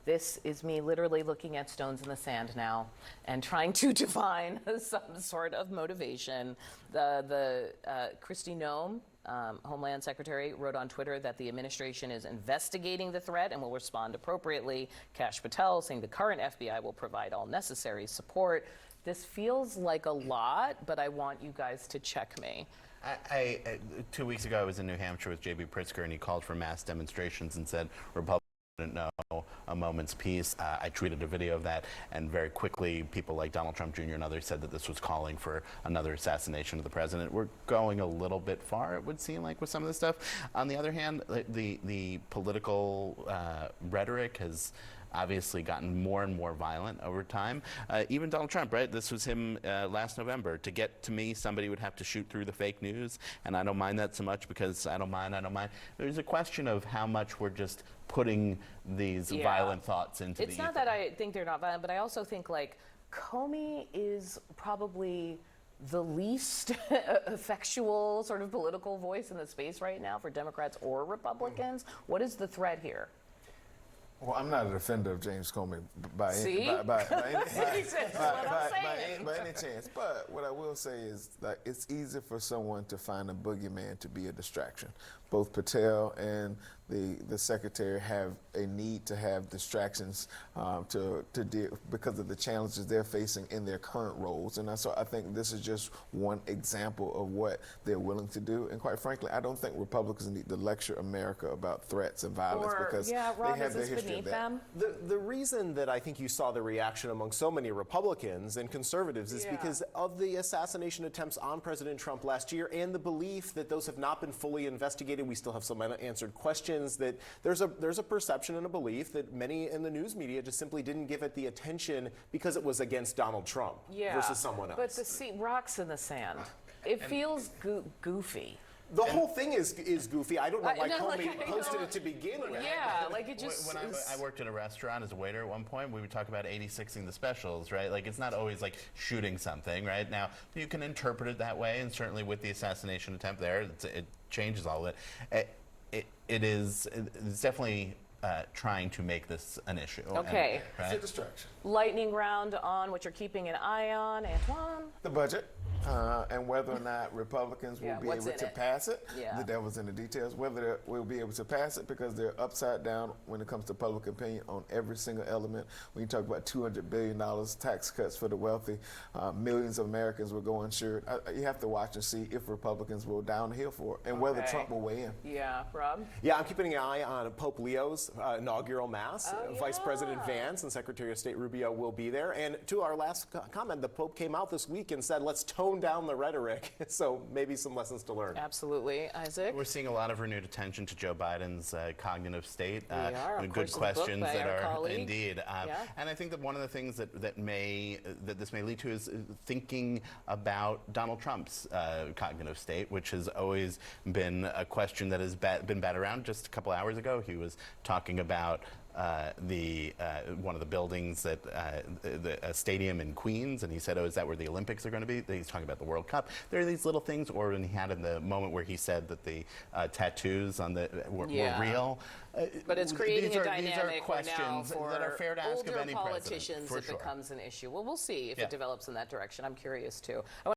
This is me literally looking at stones in the sand now and trying to define some sort of motivation. Kristi Noem, Homeland Secretary, wrote on Twitter that the administration is investigating the threat and will respond appropriately. Kash Patel saying the current FBI will provide all necessary support. This feels like a lot, but I want you guys to check me. 2 weeks ago, I was in New Hampshire with J.B. Pritzker, and he called for mass demonstrations and said Republicans didn't know a moment's peace. I tweeted a video of that, and very quickly, people like Donald Trump Jr. and others said that this was calling for another assassination of the president. We're going a little bit far, it would seem like, with some of this stuff. On the other hand, the political rhetoric has obviously gotten more and more violent over time. Even Donald Trump, right? This was him last November. To get to me, somebody would have to shoot through the fake news, and I don't mind that so much because I don't mind. There's a question of how much we're just putting these violent thoughts into It's not that I think they're not violent, but I also think, like, Comey is probably the least effectual sort of political voice in the space right now for Democrats or Republicans. What is the threat here? Well, I'm not a defender of James Comey by any chance. But what I will say is that it's easy for someone to find a boogeyman to be a distraction. Both Patel and the secretary have a need to have distractions to deal because of the challenges they're facing in their current roles. And so I think this is just one example of what they're willing to do. And quite frankly, I don't think Republicans need to lecture America about threats and violence because they have their history of that. The reason that I think you saw the reaction among so many Republicans and conservatives is because of the assassination attempts on President Trump last year and the belief that those have not been fully investigated. We still have some unanswered questions, that there's a perception and a belief that many in the news media just simply didn't give it the attention because it was against Donald Trump versus someone else. But the rocks in the sand, it feels goofy. The whole thing is goofy. I don't know why Comey posted it to begin with. Yeah, like it just... When I worked at a restaurant as a waiter at one point, we would talk about 86ing the specials, right? Like, it's not always like shooting something, right? Now, you can interpret it that way, and certainly with the assassination attempt there, it changes all of it. It's definitely trying to make this an issue. Okay. It's a distraction. Lightning round on what you're keeping an eye on, Antoine. The budget. And whether or not Republicans will be able to pass it. The devil's in the details. Whether we'll be able to pass it because they're upside down when it comes to public opinion on every single element. When you talk about $200 billion tax cuts for the wealthy, millions of Americans will go uninsured. You have to watch and see if Republicans will downhill for it and whether Trump will weigh in. Yeah, Rob? Yeah, I'm keeping an eye on Pope Leo's inaugural mass. Vice President Vance and Secretary of State Rubio will be there. And to our last comment, the Pope came out this week and said, let's tone down the rhetoric. So maybe some lessons to learn. Absolutely. Isaac? We're seeing a lot of renewed attention to Joe Biden's cognitive state. We are. And good questions that are colleague. indeed. And I think that one of the things that this may lead to is thinking about Donald Trump's cognitive state, which has always been a question that has been batted around. Just a couple hours ago, he was talking about one of the buildings at a stadium in Queens, and he said, "Oh, is that where the Olympics are going to be?" He's talking about the World Cup. There are these little things, or when he had in the moment where he said that the tattoos on were real. But it's creating a dynamic these are questions for that are fair to ask of any politicians. president. It becomes an issue. Well, we'll see if it develops in that direction. I'm curious too.